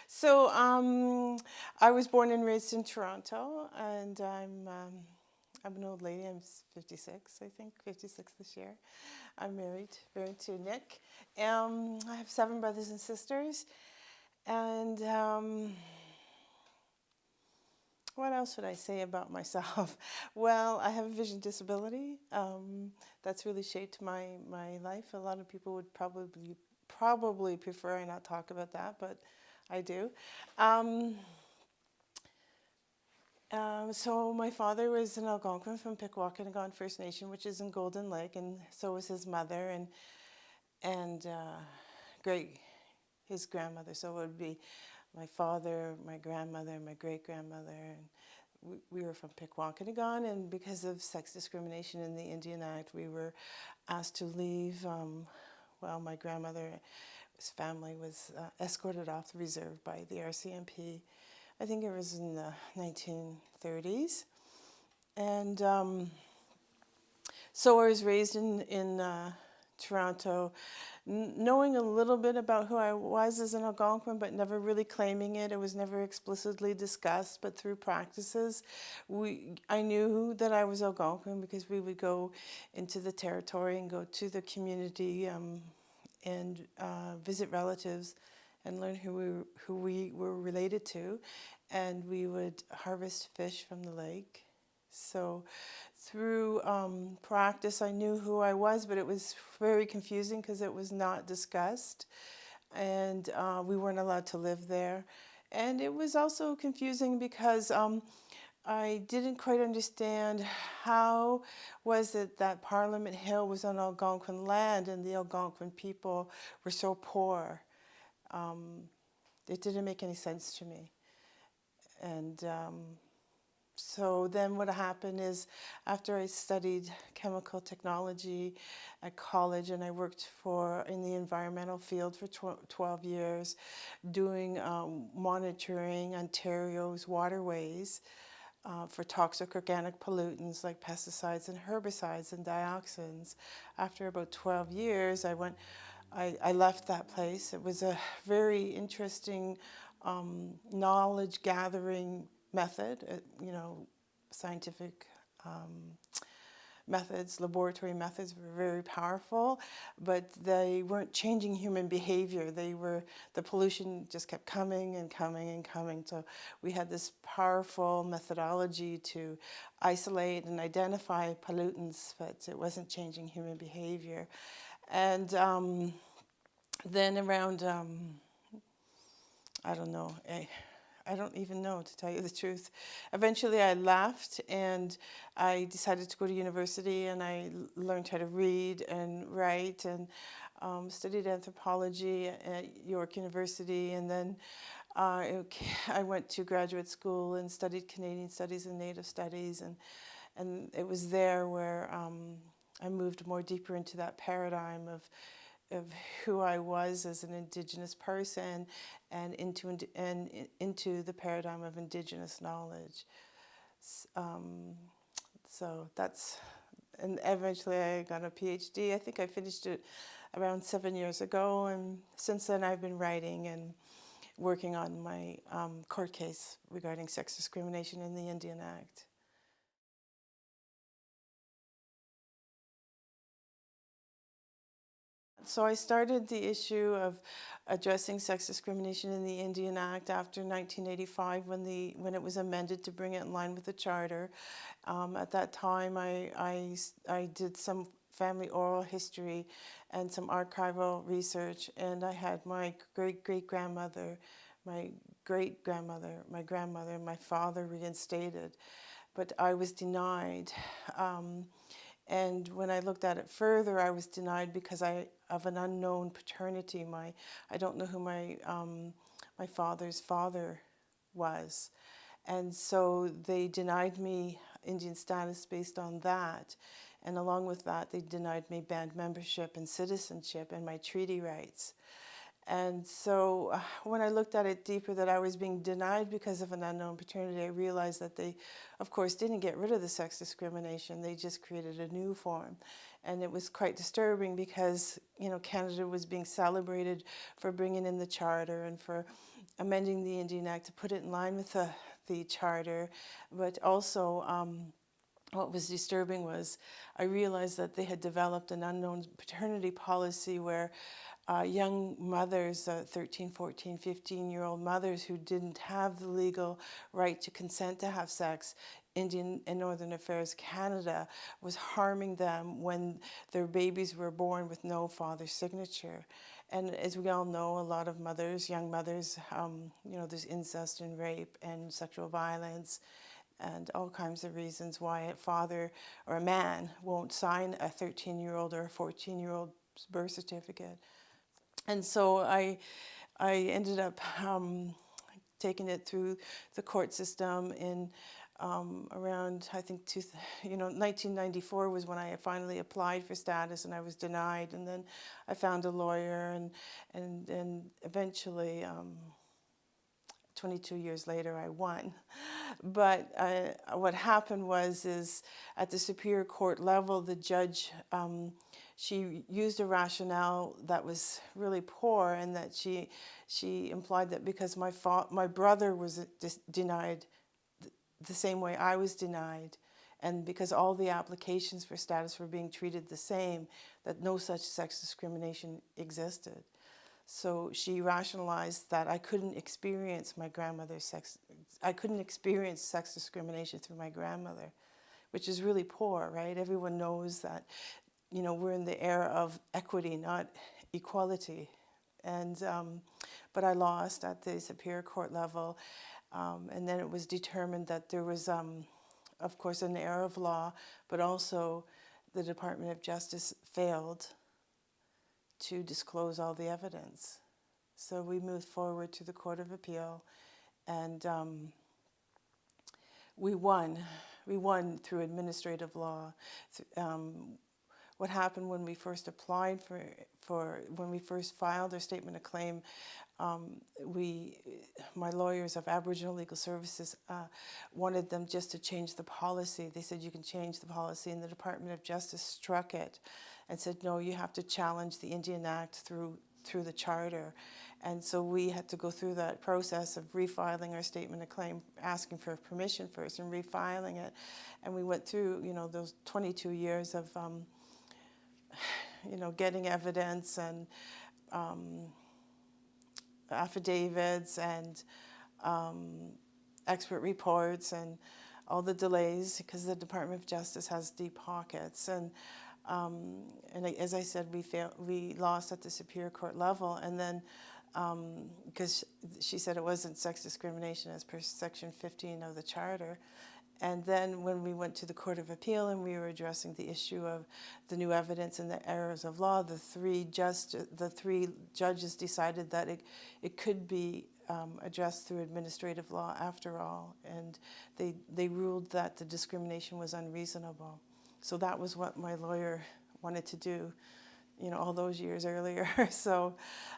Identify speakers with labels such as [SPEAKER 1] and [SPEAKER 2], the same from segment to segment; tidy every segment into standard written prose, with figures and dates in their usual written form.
[SPEAKER 1] So I was born and raised in Toronto, and I'm an old lady. I'm 56, I think, 56 this year. I'm married to Nick. I have 7 brothers and sisters, and what else would I say about myself? Well, I have a vision disability. That's really shaped my life. A lot of people would probably prefer I not talk about that, but I do. Um, so my father was an Algonquin from Pikwakanagan First Nation, which is in Golden Lake, and so was his mother and great his grandmother. So it would be my father, my grandmother, my great grandmother, and we were from Pikwakanagan. And because of sex discrimination in the Indian Act, we were asked to leave. Well, my grandmother's family was escorted off the reserve by the RCMP. I think it was in the 1930s. And so I was raised in Toronto, knowing a little bit about who I was as an Algonquin, but never really claiming it. It was never explicitly discussed, but through practices, I knew that I was Algonquin because we would go into the territory and go to the community and visit relatives and learn who we were related to, and we would harvest fish from the lake. So through practice, I knew who I was, but it was very confusing because it was not discussed, and we weren't allowed to live there. And it was also confusing because I didn't quite understand how was it that Parliament Hill was on Algonquin land and the Algonquin people were so poor. It didn't make any sense to me. And so then what happened is, after I studied chemical technology at college, and I worked in the environmental field for 12 years, doing monitoring Ontario's waterways for toxic organic pollutants like pesticides and herbicides and dioxins. After about 12 years, I left that place. It was a very interesting knowledge gathering method, scientific methods, laboratory methods were very powerful, but they weren't changing human behavior. The pollution just kept coming and coming and coming. So we had this powerful methodology to isolate and identify pollutants, but it wasn't changing human behavior. And then around, I don't know, I don't even know, to tell you the truth. Eventually I left and I decided to go to university, and I learned how to read and write, and studied anthropology at York University. And then I went to graduate school and studied Canadian Studies and Native Studies, and it was there where I moved more deeper into that paradigm of who I was as an Indigenous person, and into the paradigm of Indigenous knowledge. So that's, and eventually I got a PhD. I think I finished it around 7 years ago, and since then I've been writing and working on my court case regarding sex discrimination in the Indian Act. So I started the issue of addressing sex discrimination in the Indian Act after 1985, when it was amended to bring it in line with the Charter. At that time, I did some family oral history and some archival research, and I had my great-great-grandmother, my great-grandmother, my grandmother, and my father reinstated, but I was denied. And when I looked at it further, I was denied because of an unknown paternity. I don't know who my father's father was. And so they denied me Indian status based on that. And along with that, they denied me band membership and citizenship and my treaty rights. And so when I looked at it deeper, that I was being denied because of an unknown paternity, I realized that they, of course, didn't get rid of the sex discrimination. They just created a new form. And it was quite disturbing because, you know, Canada was being celebrated for bringing in the Charter and for amending the Indian Act to put it in line with the Charter. But also, what was disturbing was I realized that they had developed an unknown paternity policy where young mothers, 13, 14, 15-year-old mothers who didn't have the legal right to consent to have sex, Indian and Northern Affairs Canada was harming them when their babies were born with no father's signature. And as we all know, a lot of mothers, young mothers, you know, there's incest and rape and sexual violence and all kinds of reasons why a father or a man won't sign a 13-year-old or a 14-year-old's birth certificate. And so I ended up taking it through the court system in around, I think, 1994 was when I finally applied for status, and I was denied. And then I found a lawyer, and eventually, 22 years later, I won. But what happened is at the Superior Court level, the judge, she used a rationale that was really poor, and that she implied that because my brother was denied the same way I was denied, and because all the applications for status were being treated the same, that no such sex discrimination existed. So she rationalized that I couldn't experience I couldn't experience sex discrimination through my grandmother, which is really poor, right? Everyone knows that, you know, we're in the era of equity, not equality. And, but I lost at the Superior Court level. And then it was determined that there was, of course, an error of law, but also the Department of Justice failed to disclose all the evidence. So we moved forward to the Court of Appeal, and we won. We won through administrative law. What happened when we first applied when we first filed our statement of claim, my lawyers of Aboriginal Legal Services wanted them just to change the policy. They said, you can change the policy, and the Department of Justice struck it and said, no, you have to challenge the Indian Act through the Charter. And so we had to go through that process of refiling our statement of claim, asking for permission first and refiling it. And we went through, you know, those 22 years of, you know, getting evidence and affidavits and expert reports and all the delays, because the Department of Justice has deep pockets. And as I said, we lost at the Superior Court level, and then because she said it wasn't sex discrimination as per Section 15 of the Charter. And then when we went to the Court of Appeal and we were addressing the issue of the new evidence and the errors of law, the three judges decided that it could be addressed through administrative law after all, and they ruled that the discrimination was unreasonable. So that was what my lawyer wanted to do, you know, all those years earlier. So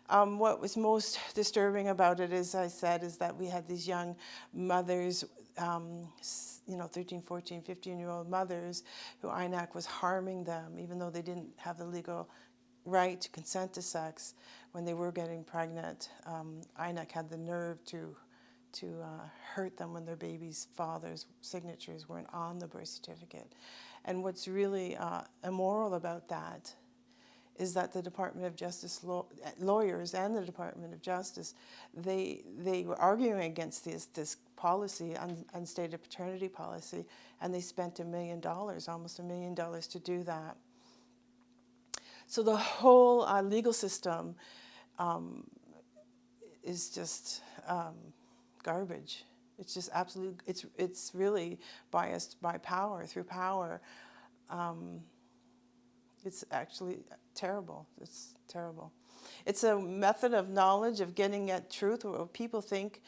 [SPEAKER 1] what was most disturbing about it, as I said, is that we had these young mothers, you know, 13, 14, 15-year-old mothers who INAC was harming them, even though they didn't have the legal right to consent to sex when they were getting pregnant. INAC had the nerve to hurt them when their baby's father's signatures weren't on the birth certificate. And what's really immoral about that is that the Department of Justice lawyers and the Department of Justice, they were arguing against this policy, unstated paternity policy, and they spent $1 million, almost $1 million to do that. So the whole legal system is just garbage. It's just absolute. It's really biased by power, through power. It's actually terrible. It's terrible. It's a method of knowledge of getting at truth, or people think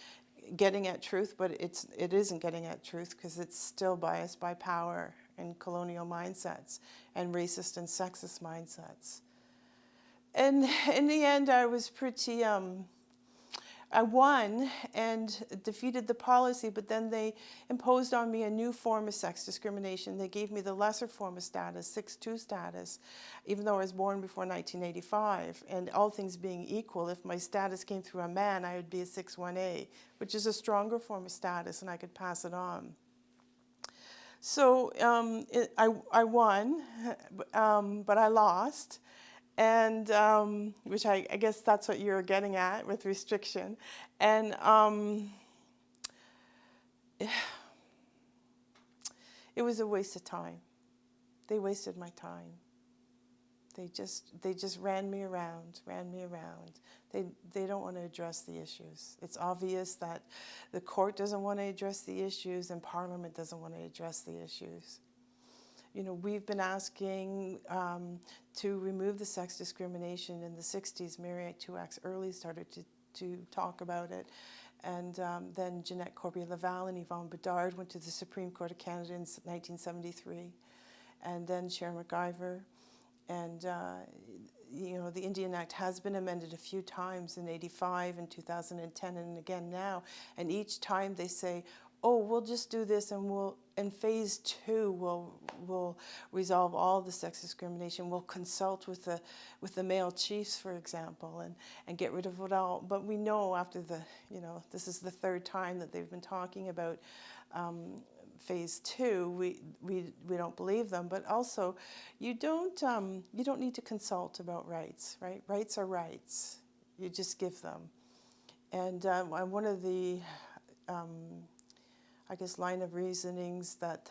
[SPEAKER 1] getting at truth, but it isn't getting at truth, because it's still biased by power and colonial mindsets and racist and sexist mindsets. And in the end, I was pretty, I won and defeated the policy, but then they imposed on me a new form of sex discrimination. They gave me the lesser form of status, 6-2 status, even though I was born before 1985. And all things being equal, if my status came through a man, I would be a 6-1A, which is a stronger form of status, and I could pass it on. So I won, but I lost. And which I guess that's what you're getting at with restriction. And it was a waste of time. They wasted my time. They just ran me around. They don't want to address the issues. It's obvious that the court doesn't want to address the issues and Parliament doesn't want to address the issues. You know, we've been asking to remove the sex discrimination in the 60s. Mary Act 2 Acts early started to talk about it. And then Jeanette Corbier-Laval and Yvonne Bedard went to the Supreme Court of Canada in 1973. And then Sharon McIver. And, you know, the Indian Act has been amended a few times in 85 and 2010 and again now. And each time they say, oh, we'll just do this and in phase 2, we'll resolve all the sex discrimination. We'll consult with the male chiefs, for example, and get rid of it all. But we know after this is the third time that they've been talking about phase 2, we don't believe them. But also, you don't need to consult about rights, right? Rights are rights. You just give them. And one of the I guess line of reasonings that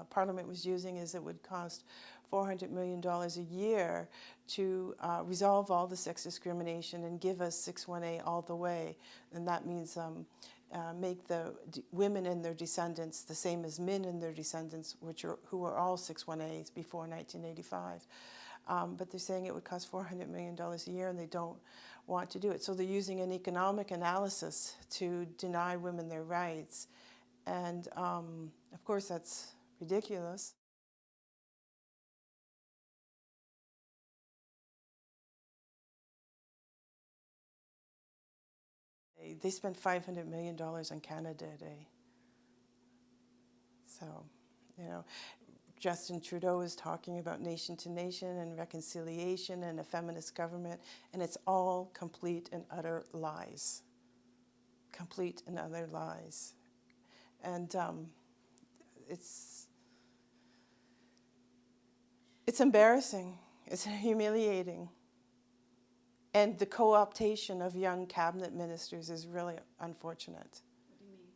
[SPEAKER 1] Parliament was using is it would cost $400 million a year to resolve all the sex discrimination and give us 6-1A all the way. And that means make the women and their descendants the same as men and their descendants, who are all 6-1As before 1985. But they're saying it would cost $400 million a year, and they don't want to do it. So they're using an economic analysis to deny women their rights. And of course, that's ridiculous. They spent $500 million on Canada Day. So, you know, Justin Trudeau is talking about nation to nation and reconciliation and a feminist government, and it's all complete and utter lies. Complete and utter lies. And it's embarrassing. It's humiliating. And the co-optation of young cabinet ministers is really unfortunate.
[SPEAKER 2] What do you mean?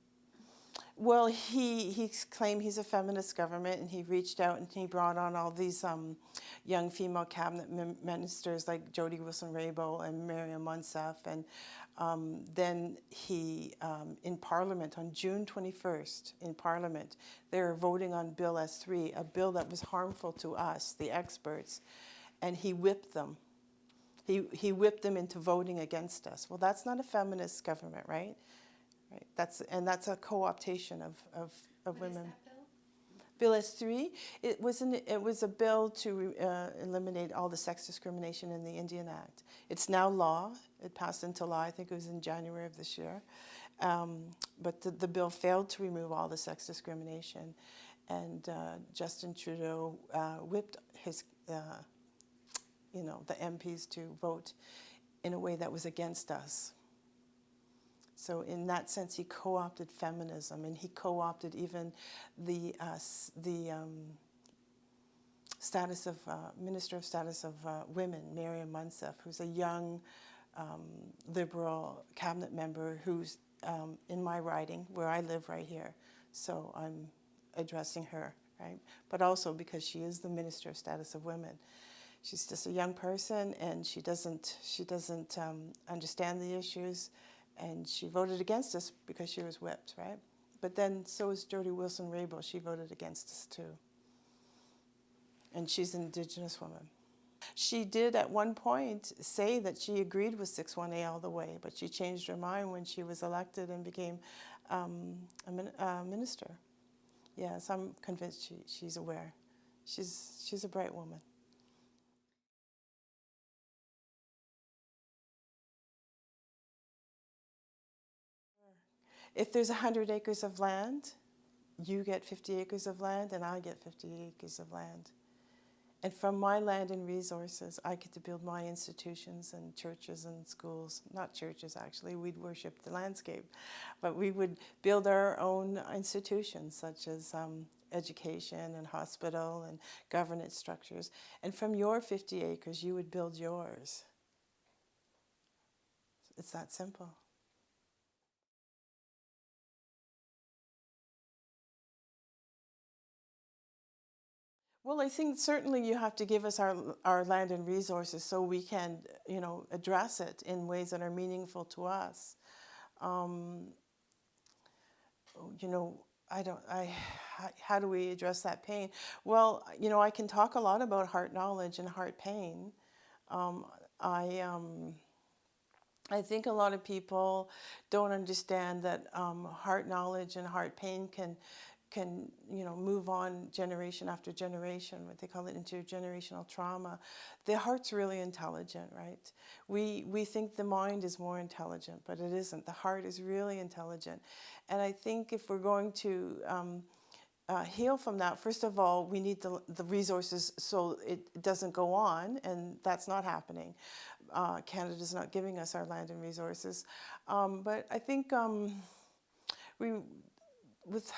[SPEAKER 1] Well, he claimed he's a feminist government, and he reached out and he brought on all these young female cabinet ministers like Jody Wilson-Raybould and Miriam Monsef. And then he, in Parliament, on June 21st, in Parliament, they were voting on Bill S3, a bill that was harmful to us, the experts, and he whipped them. He whipped them into voting against us. Well, that's not a feminist government, right? Right. That's a co-optation of women.
[SPEAKER 2] What is that
[SPEAKER 1] Bill
[SPEAKER 2] bill?
[SPEAKER 1] S3, it was a bill to eliminate all the sex discrimination in the Indian Act. It's now law. It passed into law, I think it was in January of this year. But the bill failed to remove all the sex discrimination. And Justin Trudeau whipped his, the MPs to vote in a way that was against us. So in that sense, he co-opted feminism, and he co-opted even the status of Minister of Status of Women, Miriam Monsef, who's a young Liberal cabinet member who's in my riding, where I live right here. So I'm addressing her, right? But also because she is the Minister of Status of Women. She's just a young person, and she doesn't understand the issues. And she voted against us because she was whipped, right? But then so is Jody Wilson-Raybould. She voted against us too. And she's an Indigenous woman. She did at one point say that she agreed with 6-1A all the way, but she changed her mind when she was elected and became a minister. Yes, I'm convinced she's aware. She's a bright woman. if there's 100 acres of land, you get 50 acres of land and I get 50 acres of land. And from my land and resources, I get to build my institutions and churches and schools. Not churches, actually. We'd worship the landscape. But we would build our own institutions, such as education and hospital and governance structures. And from your 50 acres, you would build yours. It's that simple. Well, I think certainly you have to give us our land and resources so we can, address it in ways that are meaningful to us. Um, you know, how do we address that pain? Well, I can talk a lot about heart knowledge and heart pain. Um, I, um, I think a lot of people don't understand that heart knowledge and heart pain can move on generation after generation. What they call it intergenerational trauma. The heart's really intelligent, right? We think the mind is more intelligent, but it isn't. The heart is really intelligent, and I think if we're going to heal from that, first of all, we need the resources so it doesn't go on, and that's not happening. Canada's not giving us our land and resources, but I think we with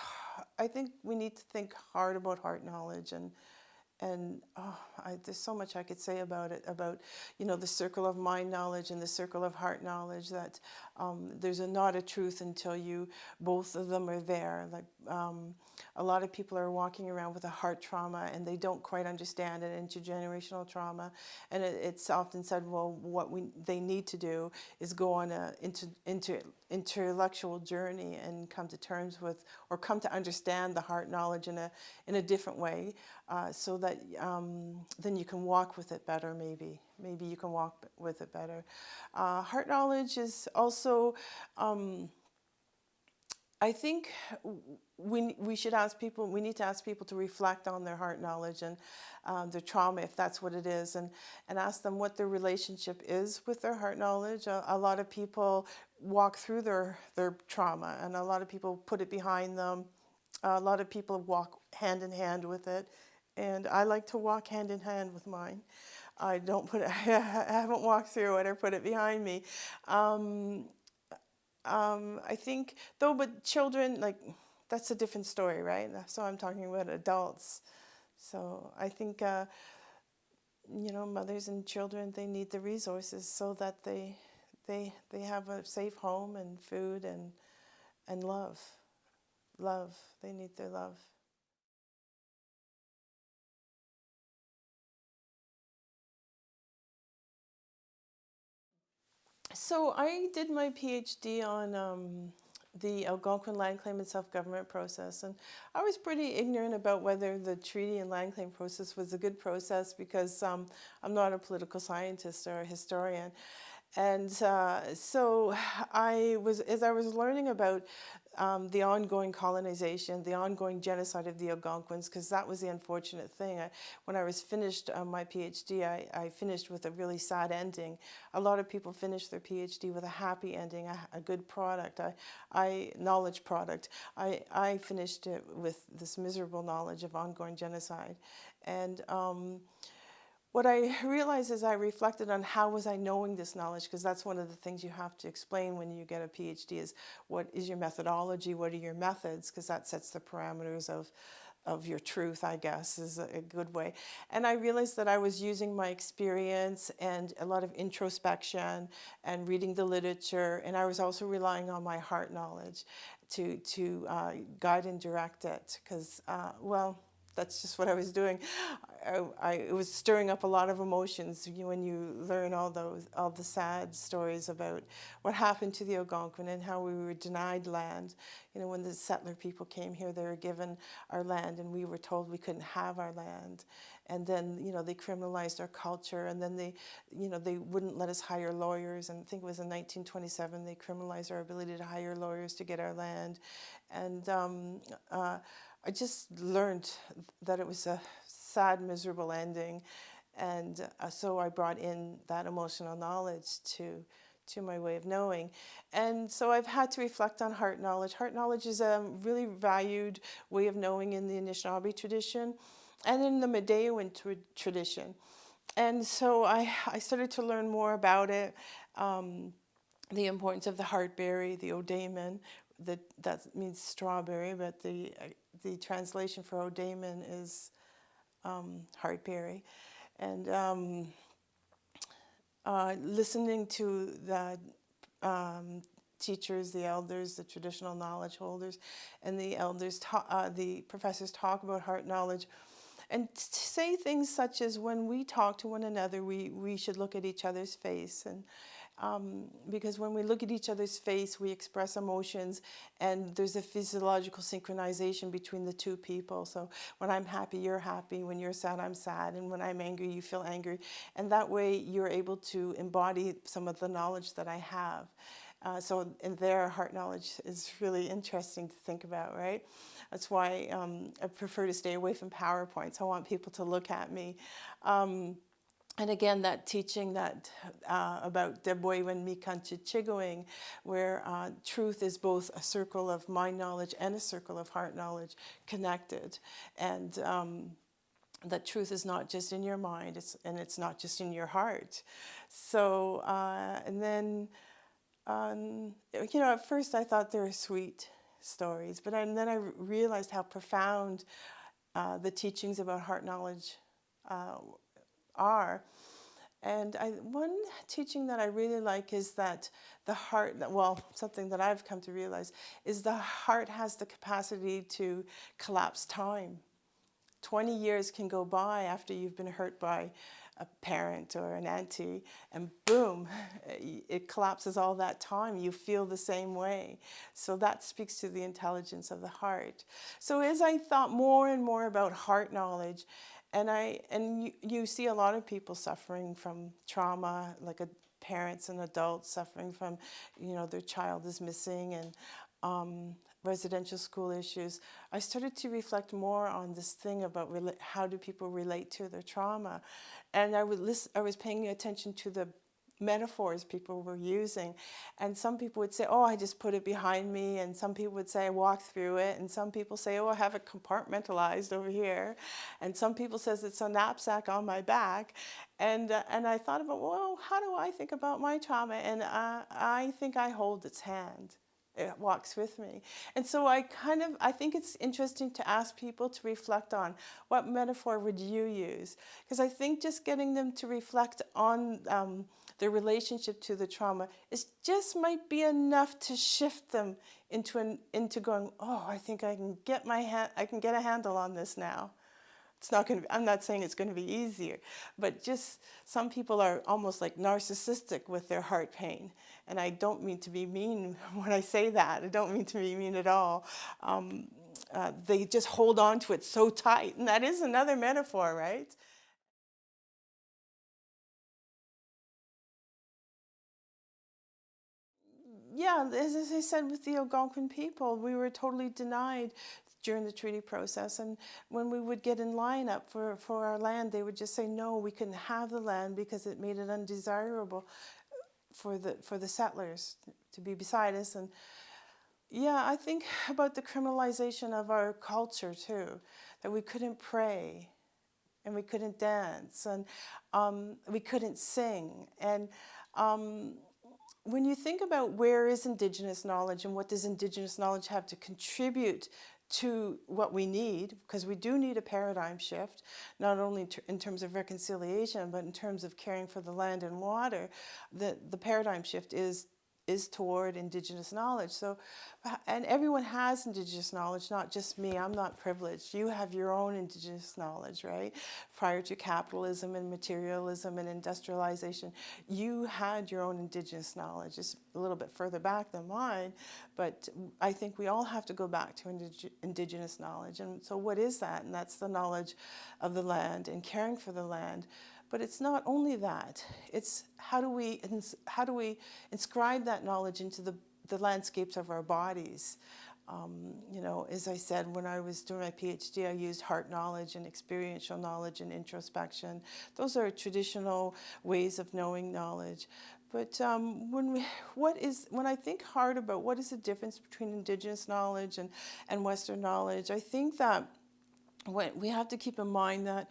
[SPEAKER 1] I think we need to think hard about heart knowledge and there's so much I could say about it, about the circle of mind knowledge and the circle of heart knowledge, that there's not a truth until both of them are there. Like a lot of people are walking around with a heart trauma and they don't quite understand it, intergenerational trauma, and it's often said, well, what they need to do is go on a intellectual journey and come to terms with, or come to understand the heart knowledge in a different way, so that then you can walk with it better. Maybe you can walk with it better. Heart knowledge is also, I think we should ask people, we need to ask people to reflect on their heart knowledge and their trauma, if that's what it is, and ask them what their relationship is with their heart knowledge. A lot of people walk through their trauma, and a lot of people put it behind them. A lot of people walk hand in hand with it, and I like to walk hand in hand with mine. I don't put it, I haven't walked through it or put it behind me. I think, though, but children, like, that's a different story, right? So I'm talking about adults. So I think, mothers and children, they need the resources so that they have a safe home and food and love. Love. They need their love. So I did my PhD on the Algonquin land claim and self-government process, and I was pretty ignorant about whether the treaty and land claim process was a good process, because I'm not a political scientist or a historian. And so as I was learning about the ongoing colonization, the ongoing genocide of the Algonquins, because that was the unfortunate thing. When I was finished my PhD, I finished with a really sad ending. A lot of people finish their PhD with a happy ending, a good product, knowledge product. I finished it with this miserable knowledge of ongoing genocide. And what I realized as I reflected on how was I knowing this knowledge, because that's one of the things you have to explain when you get a PhD, is what is your methodology, what are your methods, because that sets the parameters of your truth, I guess, is a good way. And I realized that I was using my experience and a lot of introspection and reading the literature, and I was also relying on my heart knowledge to guide and direct it, because, well, that's just what I was doing. It was stirring up a lot of emotions when you learn all the sad stories about what happened to the Algonquin and how we were denied land. When the settler people came here, they were given our land, and we were told we couldn't have our land. And then, they criminalized our culture, and then they wouldn't let us hire lawyers. And I think it was in 1927 they criminalized our ability to hire lawyers to get our land. And I just learned that it was a sad, miserable ending, and so I brought in that emotional knowledge to to my way of knowing. And so I've had to reflect on heart knowledge. Heart knowledge is a really valued way of knowing in the Anishinaabe tradition and in the Medeowan tradition. And so I started to learn more about it, the importance of the heartberry, the odamen. That means strawberry, but the translation for odamen is heartberry. And listening to the teachers, the elders, the traditional knowledge holders, and the elders, the professors talk about heart knowledge, and say things such as when we talk to one another, we should look at each other's face. And because when we look at each other's face, we express emotions, and there's a physiological synchronization between the two people. So when I'm happy, you're happy. When you're sad, I'm sad. And when I'm angry, you feel angry. And that way, you're able to embody some of the knowledge that I have. So in there, heart knowledge is really interesting to think about, right? That's why I prefer to stay away from PowerPoints. I want people to look at me. And again, that teaching that about Deboywen Mikanchi Chigoing, where truth is both a circle of mind knowledge and a circle of heart knowledge connected. And that truth is not just in your mind, it's not just in your heart. So, and then, at first I thought they were sweet stories, but then I realized how profound the teachings about heart knowledge are. And one teaching that I really like is that the heart, something that I've come to realize is the heart has the capacity to collapse time. 20 years can go by after you've been hurt by a parent or an auntie, and boom, it collapses all that time. You feel the same way. So that speaks to the intelligence of the heart. So as I thought more and more about heart knowledge, and you see a lot of people suffering from trauma, like parents and adults suffering from, their child is missing, and residential school issues. I started to reflect more on this thing about how do people relate to their trauma. And I was paying attention to the metaphors people were using. And some people would say, oh, I just put it behind me. And some people would say, I walk through it. And some people say, oh, I have it compartmentalized over here. And some people says it's a knapsack on my back. And I thought about, well, how do I think about my trauma? And I think I hold its hand. It walks with me. And so I think it's interesting to ask people to reflect on what metaphor would you use? Because I think just getting them to reflect on their relationship to the trauma just might be enough to shift them into going, oh, I think I can get a handle on this now. It's not going to. I'm not saying it's going to be easier, but just some people are almost like narcissistic with their heart pain, and I don't mean to be mean when I say that. I don't mean to be mean at all. They just hold on to it so tight, and that is another metaphor, right? Yeah, as I said with the Algonquin people, we were totally denied during the treaty process. And when we would get in line up for our land, they would just say, no, we couldn't have the land because it made it undesirable for the settlers to be beside us. And yeah, I think about the criminalization of our culture too, that we couldn't pray and we couldn't dance and we couldn't sing. And when you think about where is Indigenous knowledge and what does Indigenous knowledge have to contribute to what we need, because we do need a paradigm shift, not only in terms of reconciliation, but in terms of caring for the land and water, the paradigm shift is toward Indigenous knowledge. So, and everyone has Indigenous knowledge, not just me. I'm not privileged. You have your own Indigenous knowledge, right? Prior to capitalism and materialism and industrialization, you had your own Indigenous knowledge. It's a little bit further back than mine, but I think we all have to go back to Indigenous knowledge. And so what is that? And that's the knowledge of the land and caring for the land. But it's not only that. It's how do we inscribe that knowledge into the landscapes of our bodies? As I said, when I was doing my PhD, I used heart knowledge and experiential knowledge and introspection. Those are traditional ways of knowing knowledge. But when I think hard about what is the difference between Indigenous knowledge and Western knowledge, I think that we have to keep in mind that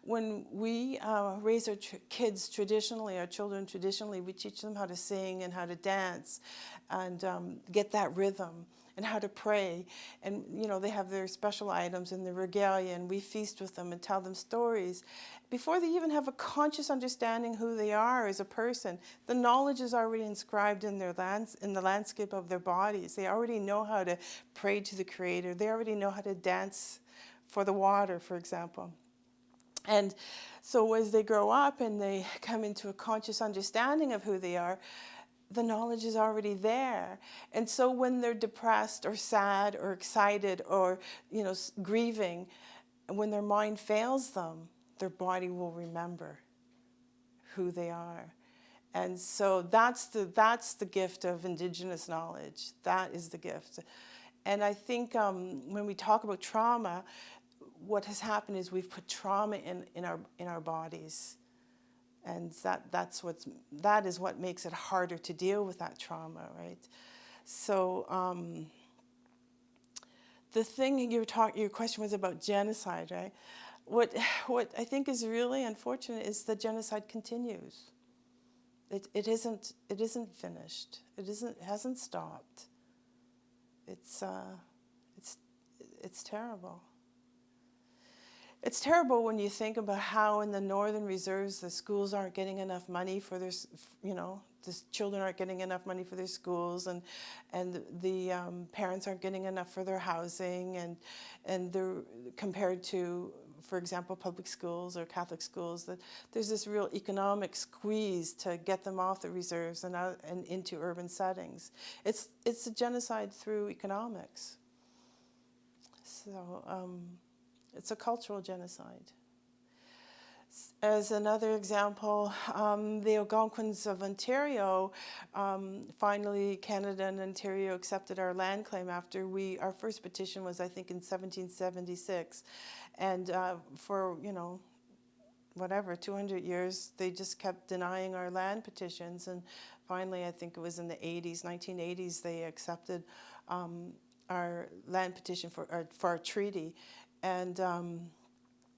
[SPEAKER 1] when we raise our kids traditionally, our children traditionally, we teach them how to sing and how to dance and get that rhythm and how to pray. And, you know, they have their special items and their regalia, and we feast with them and tell them stories. Before they even have a conscious understanding who they are as a person, the knowledge is already inscribed in in the landscape of their bodies. They already know how to pray to the Creator. They already know how to dance for the water, for example. And so as they grow up and they come into a conscious understanding of who they are, the knowledge is already there. And so when they're depressed or sad or excited or, you know, grieving, when their mind fails them, their body will remember who they are. And so that's the gift of Indigenous knowledge. That is the gift. And I think when we talk about trauma, what has happened is we've put trauma in our bodies, and that is what makes it harder to deal with that trauma, right? So the thing your question was about genocide, right? What I think is really unfortunate is that genocide continues. It isn't finished. It hasn't stopped. It's terrible. It's terrible when you think about how in the northern reserves the schools aren't getting enough money for their, you know, the children aren't getting enough money for their schools, and the parents aren't getting enough for their housing, and they're compared to, for example, public schools or Catholic schools, that there's this real economic squeeze to get them off the reserves and out and into urban settings. It's a genocide through economics. So. It's a cultural genocide. As another example, the Algonquins of Ontario, finally Canada and Ontario accepted our land claim after our first petition was, I think, in 1776. And for, you know, whatever, 200 years, they just kept denying our land petitions. And finally, I think it was in the 1980s, they accepted our land petition for our treaty. And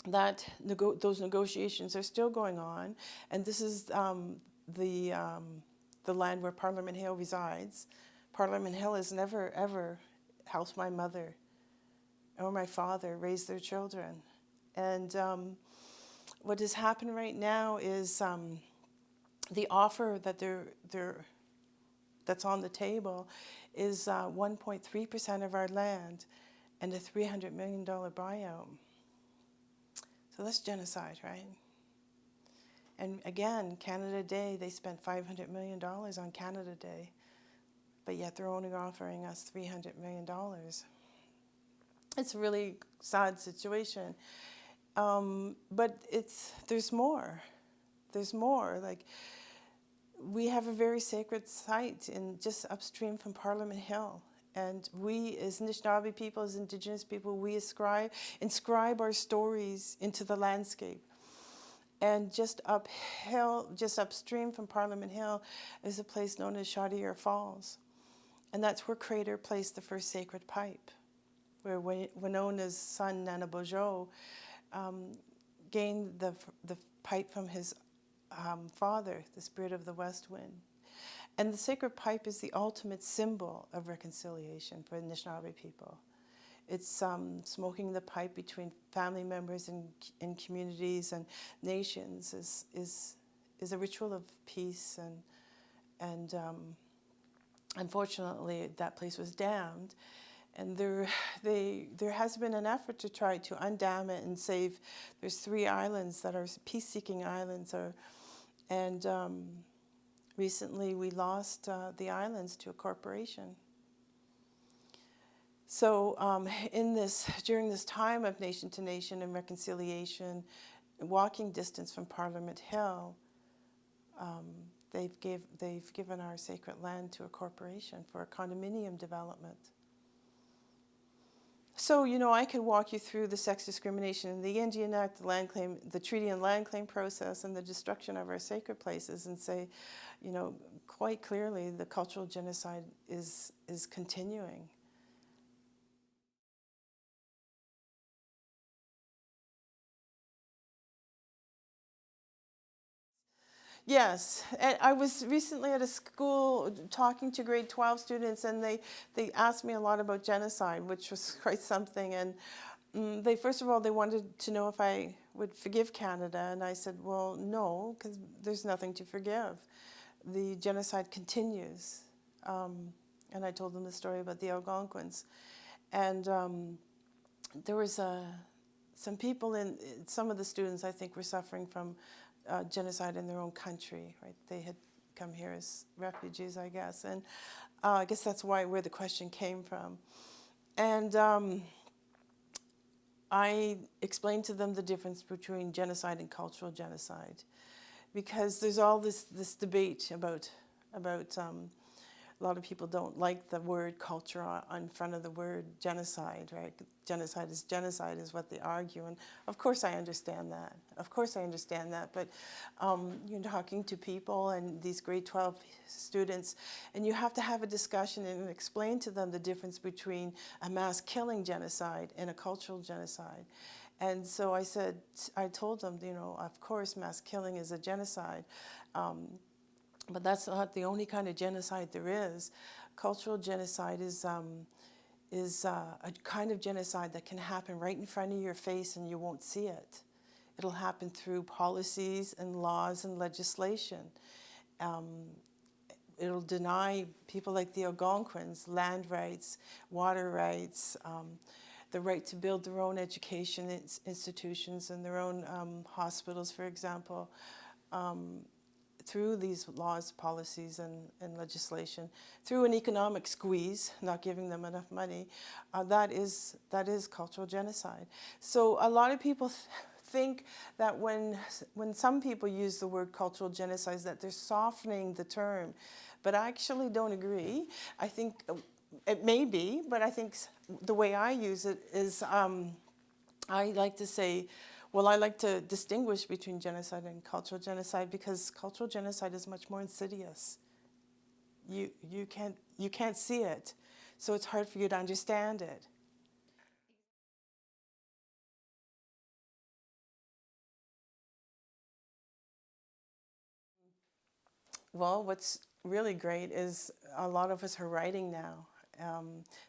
[SPEAKER 1] those negotiations are still going on. And this is the land where Parliament Hill resides. Parliament Hill has never, ever helped my mother or my father raise their children. And what has happened right now is the offer that that's on the table is 1.3% of our land and a $300 million buyout. So that's genocide, right? And again, Canada Day, they spent $500 million on Canada Day, but yet they're only offering us $300 million. It's a really sad situation. But there's more. There's more. Like, we have a very sacred site just upstream from Parliament Hill. And we, as Anishinaabe people, as Indigenous people, we inscribe our stories into the landscape. And just upstream from Parliament Hill, is a place known as Chaudière Falls. And that's where Crater placed the first sacred pipe, where Winona's son, Nanabojo, gained the pipe from his father, the spirit of the west wind. And the sacred pipe is the ultimate symbol of reconciliation for Anishinaabe people. It's smoking the pipe between family members and communities and nations is a ritual of peace, and unfortunately that place was dammed. And there has been an effort to try to undam it and save. There's 3 islands that are peace-seeking islands, and recently we lost the islands to a corporation. So during this time of nation to nation and reconciliation, walking distance from Parliament Hill, they've given our sacred land to a corporation for a condominium development. So, you know, I could walk you through the sex discrimination in the Indian Act, the land claim, the treaty and land claim process, and the destruction of our sacred places, and say, you know, quite clearly the cultural genocide is continuing. Yes, and I was recently at a school talking to grade 12 students, and they asked me a lot about genocide, which was quite something. And they, first of all, they wanted to know if I would forgive Canada, and I said, well, no, because there's nothing to forgive. The genocide continues. And I told them the story about the Algonquins. And there was some people some of the students, I think, were suffering from genocide in their own country, right? They had come here as refugees, I guess. And I guess that's where the question came from. And I explained to them the difference between genocide and cultural genocide, because there's all this debate about a lot of people don't like the word culture in front of the word genocide, right? Genocide is what they argue, and of course I understand that. Of course I understand that, but you're talking to people and these grade 12 students, and you have to have a discussion and explain to them the difference between a mass killing genocide and a cultural genocide. And so I told them, you know, of course mass killing is a genocide. But that's not the only kind of genocide there is. Cultural genocide is a kind of genocide that can happen right in front of your face and you won't see it. It'll happen through policies and laws and legislation. It'll deny people like the Algonquins land rights, water rights, the right to build their own education institutions and their own hospitals, for example. Through these laws, policies, and legislation, through an economic squeeze, not giving them enough money, that is cultural genocide. So a lot of people think that when some people use the word cultural genocide, that they're softening the term, but I actually don't agree. I think it may be, but I think the way I use it is I like to say, well, I like to distinguish between genocide and cultural genocide, because cultural genocide is much more insidious. You can't see it, so it's hard for you to understand it. Well, what's really great is a lot of us are writing now.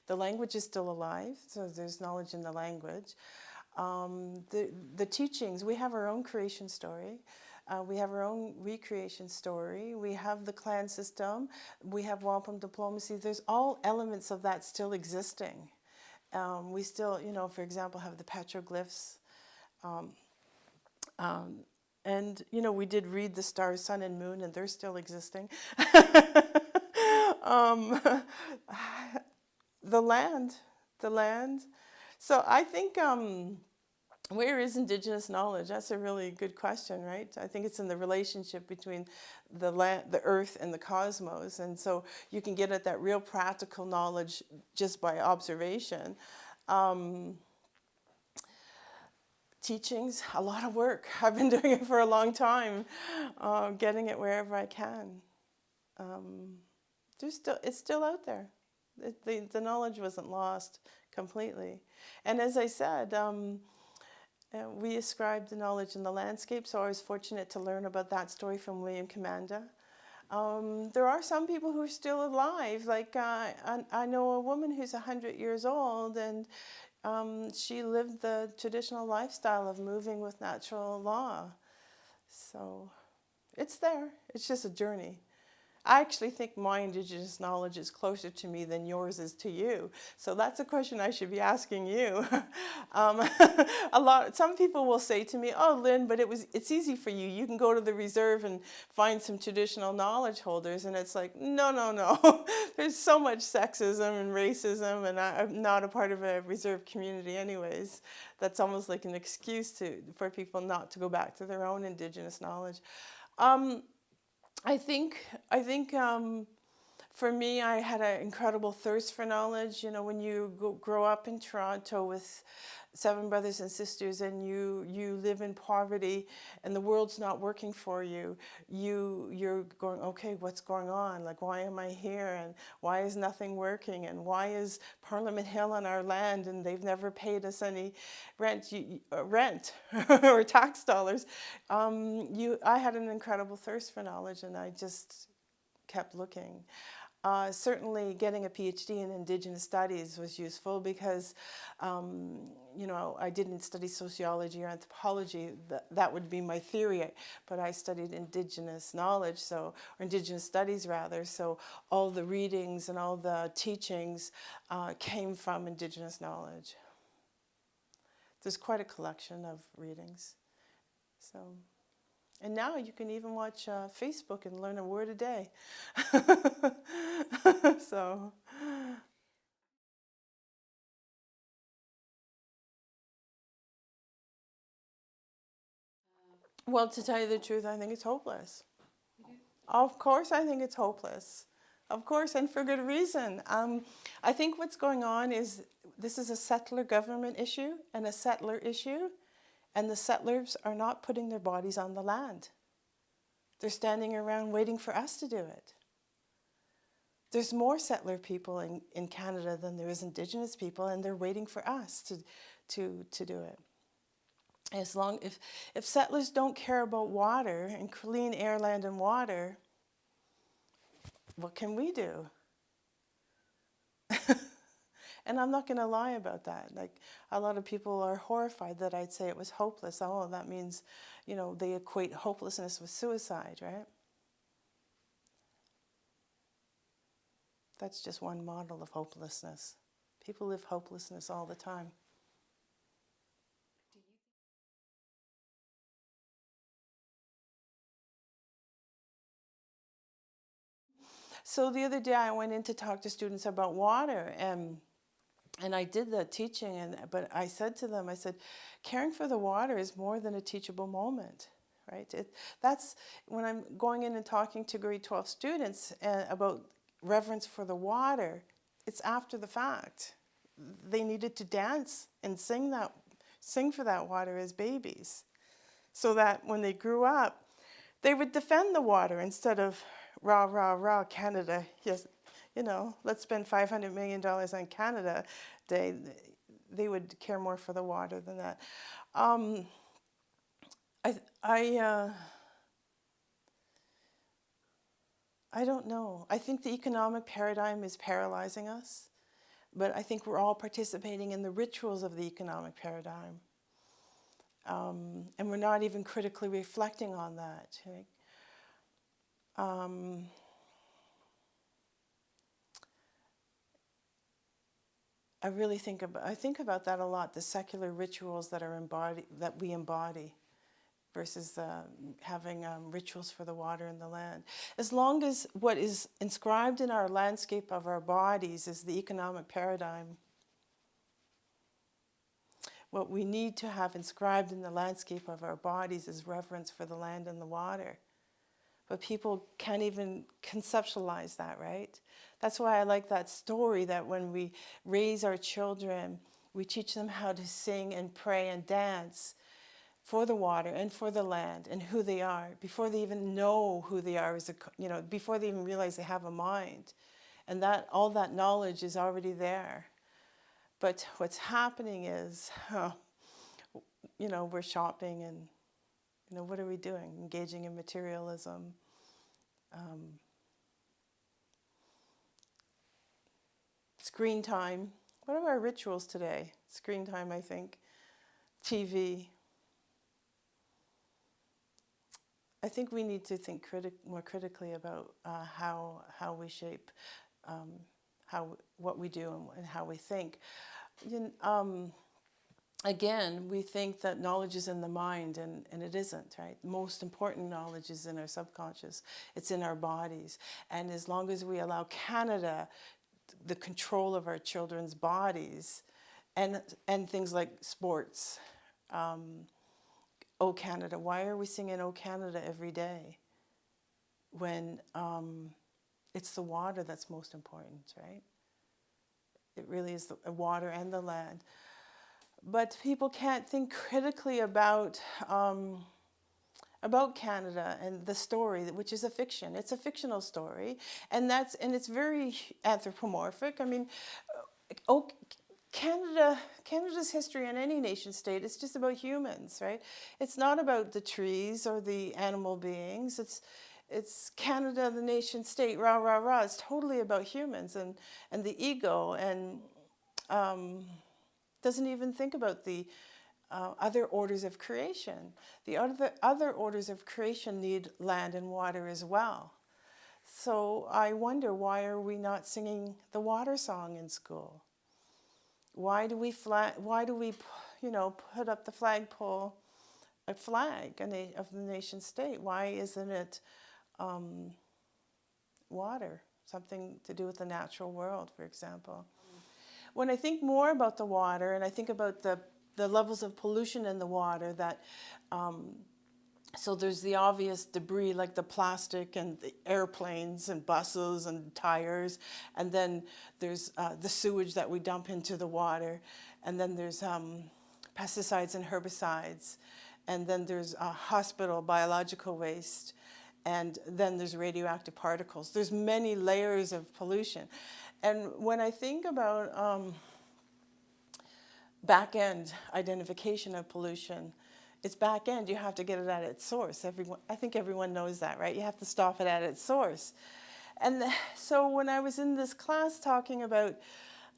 [SPEAKER 1] The language is still alive, so there's knowledge in the language. The teachings, we have our own creation story. We have our own recreation story. We have the clan system. We have wampum diplomacy. There's all elements of that still existing. We still, you know, for example, have the petroglyphs. And, you know, we did read the stars, sun, and moon, and they're still existing. um, the land. So I think, where is Indigenous knowledge? That's a really good question, right? I think it's in the relationship between the land, the earth, and the cosmos. And so you can get at that real practical knowledge just by observation. Teachings, a lot of work. I've been doing it for a long time, getting it wherever I can. It's still out there. The knowledge wasn't lost completely. And as I said, we ascribed the knowledge in the landscape, so I was fortunate to learn about that story from William Commanda. There are some people who are still alive. Like I know a woman who's 100 years old, and she lived the traditional lifestyle of moving with natural law. So it's there. It's just a journey. I actually think my Indigenous knowledge is closer to me than yours is to you. So that's a question I should be asking you. Some people will say to me, "Oh, Lynn, but it's easy for you. You can go to the reserve and find some traditional knowledge holders." And it's like, no. There's so much sexism and racism, and I'm not a part of a reserve community anyways. That's almost like an excuse for people not to go back to their own Indigenous knowledge. I think For me, I had an incredible thirst for knowledge. You know, when you grow up in Toronto with 7 brothers and sisters, and you live in poverty, and the world's not working for you, you're going, okay, what's going on? Like, why am I here? And why is nothing working? And why is Parliament Hill on our land, and they've never paid us any rent or tax dollars? I had an incredible thirst for knowledge, and I just kept looking. Certainly getting a PhD in Indigenous studies was useful because, you know, I didn't study sociology or anthropology. That would be my theory, but I studied Indigenous knowledge, or Indigenous studies rather, so all the readings and all the teachings came from Indigenous knowledge. There's quite a collection of readings. So. And now you can even watch Facebook and learn a word a day. So, well, to tell you the truth, I think it's hopeless. Of course, I think it's hopeless. Of course, and for good reason. I think what's going on is this is a settler government issue and a settler issue, and the settlers are not putting their bodies on the land. They're standing around waiting for us to do it. There's more settler people in Canada than there is Indigenous people, and they're waiting for us to do it. If settlers don't care about water and clean air, land, and water, what can we do? And I'm not going to lie about that. Like, a lot of people are horrified that I'd say it was hopeless. Oh, that means, you know, they equate hopelessness with suicide, right? That's just one model of hopelessness. People live hopelessness all the time. So the other day I went in to talk to students about water, and I did the teaching, but I said to them, I said, caring for the water is more than a teachable moment, right? That's when I'm going in and talking to grade 12 students about reverence for the water, it's after the fact. They needed to dance and sing for that water as babies, so that when they grew up, they would defend the water instead of rah, rah, rah, Canada. Yes, you know, let's spend $500 million on Canada. They would care more for the water than that. I don't know. I think the economic paradigm is paralyzing us, but I think we're all participating in the rituals of the economic paradigm. And we're not even critically reflecting on that. I think about that a lot, the secular rituals that we embody versus having rituals for the water and the land. As long as what is inscribed in our landscape of our bodies is the economic paradigm, what we need to have inscribed in the landscape of our bodies is reverence for the land and the water. But people can't even conceptualize that, right? That's why I like that story that when we raise our children, we teach them how to sing and pray and dance for the water and for the land and who they are before they even know who they are, before they even realize they have a mind. And that all that knowledge is already there. But what's happening is, we're shopping and, what are we doing? Engaging in materialism. Screen time. What are our rituals today? Screen time, I think. TV. I think we need to think more critically about how we shape what we do and how we think. Again, we think that knowledge is in the mind, and it isn't, right? The most important knowledge is in our subconscious. It's in our bodies. And as long as we allow Canada the control of our children's bodies and things like sports, Oh Canada, why are we singing Oh Canada every day when It's the water that's most important, right? It really is the water and the land. But people can't think critically about Canada and the story, which is a fiction. It's a fictional story, and it's very anthropomorphic. I mean, oh, Canada's history in any nation state, it's just about humans, right? It's not about the trees or the animal beings. It's Canada, the nation state, rah, rah, rah. It's totally about humans and the ego, and doesn't even think about the other orders of creation. The other orders of creation need land and water as well. So I wonder, why are we not singing the water song in school? Why do we put up the flagpole, a flag of the nation state? Why isn't it water, something to do with the natural world, for example? When I think more about the water, and I think about the levels of pollution in the water, that so there's the obvious debris like the plastic and the airplanes and buses and tires, and then there's the sewage that we dump into the water, and then there's pesticides and herbicides, and then there's hospital biological waste, and then there's radioactive particles. There's many layers of pollution. And when I think about back-end identification of pollution, it's back-end. You have to get it at its source. I think everyone knows that, right? You have to stop it at its source. And so when I was in this class talking about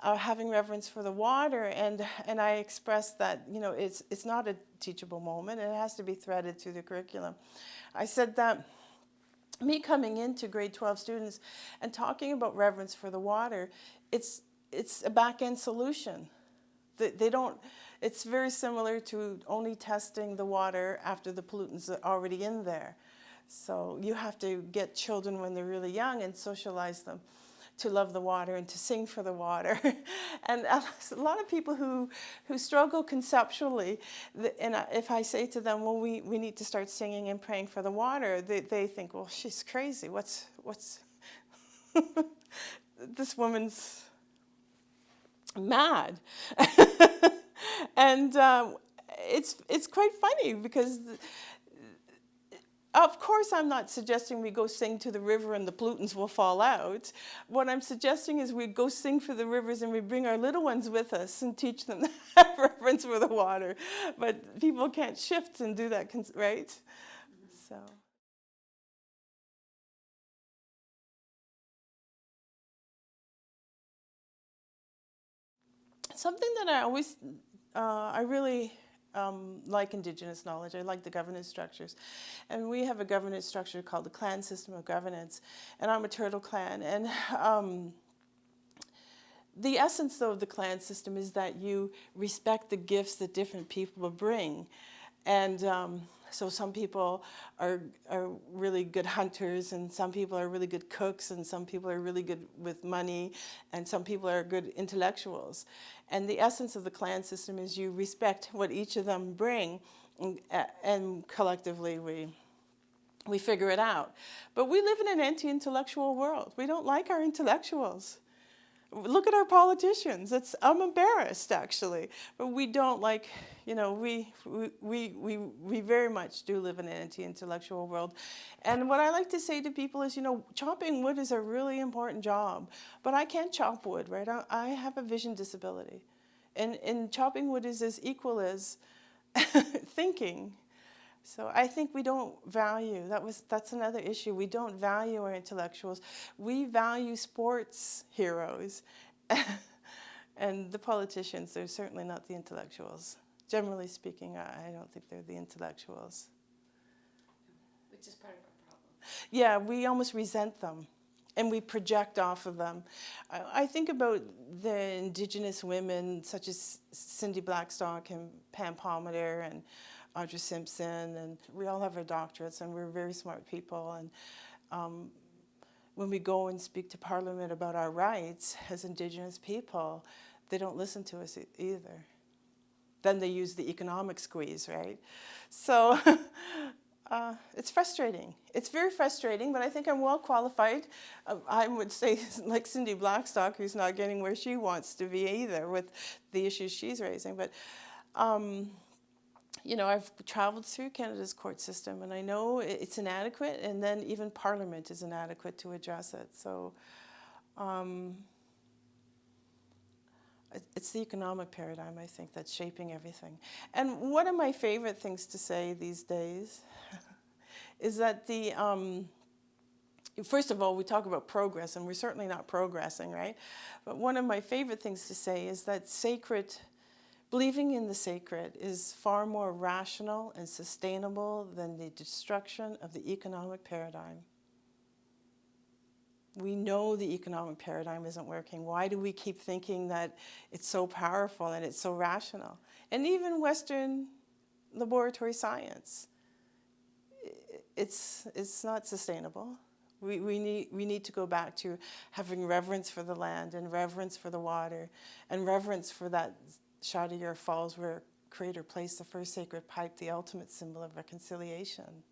[SPEAKER 1] having reverence for the water, and I expressed that, it's not a teachable moment. It has to be threaded through the curriculum. I said that me coming into grade 12 students and talking about reverence for the water, it's a back-end solution. They don't. It's very similar to only testing the water after the pollutants are already in there. So you have to get children when they're really young and socialize them to love the water and to sing for the water. And a lot of people who struggle conceptually, and if I say to them, well, we need to start singing and praying for the water, they think, well, she's crazy. What's this woman's mad. And it's quite funny, because of course I'm not suggesting we go sing to the river and the pollutants will fall out. What I'm suggesting is we go sing for the rivers and we bring our little ones with us and teach them that reverence for the water. But people can't shift and do that, right? So. Something that I really like Indigenous knowledge. I like the governance structures. And we have a governance structure called the clan system of governance. And I'm a Turtle Clan. And the essence, though, of the clan system is that you respect the gifts that different people bring. And so some people are really good hunters, and some people are really good cooks, and some people are really good with money, and some people are good intellectuals. And the essence of the clan system is you respect what each of them bring, and collectively we figure it out. But we live in an anti-intellectual world. We don't like our intellectuals. Look at our politicians. I'm embarrassed, actually. But we don't like, we very much do live in an anti-intellectual world. And what I like to say to people is, chopping wood is a really important job. But I can't chop wood, right? I have a vision disability. And chopping wood is as equal as thinking. So I think we don't value, that's another issue. We don't value our intellectuals. We value sports heroes. And the politicians, they're certainly not the intellectuals. Generally speaking, I don't think they're the intellectuals.
[SPEAKER 2] Which is part of our problem.
[SPEAKER 1] Yeah, we almost resent them. And we project off of them. I think about the Indigenous women, such as Cindy Blackstock and Pam Palmater and Audra Simpson, and we all have our doctorates, and we're very smart people. And when we go and speak to Parliament about our rights as Indigenous people, they don't listen to us either. Then they use the economic squeeze, right? So It's frustrating. It's very frustrating, but I think I'm well qualified. I would say, like Cindy Blackstock, who's not getting where she wants to be either with the issues she's raising. But, you know, I've traveled through Canada's court system, and I know it's inadequate, and then even Parliament is inadequate to address it. So it's the economic paradigm, I think, that's shaping everything. And one of my favorite things to say these days is that first of all, we talk about progress, and we're certainly not progressing, right? But one of my favorite things to say is that believing in the sacred is far more rational and sustainable than the destruction of the economic paradigm. We know the economic paradigm isn't working. Why do we keep thinking that it's so powerful and it's so rational? And even Western laboratory science, it's not sustainable. We need to go back to having reverence for the land and reverence for the water and reverence for that Chaudière Falls where Creator placed the first sacred pipe, the ultimate symbol of reconciliation.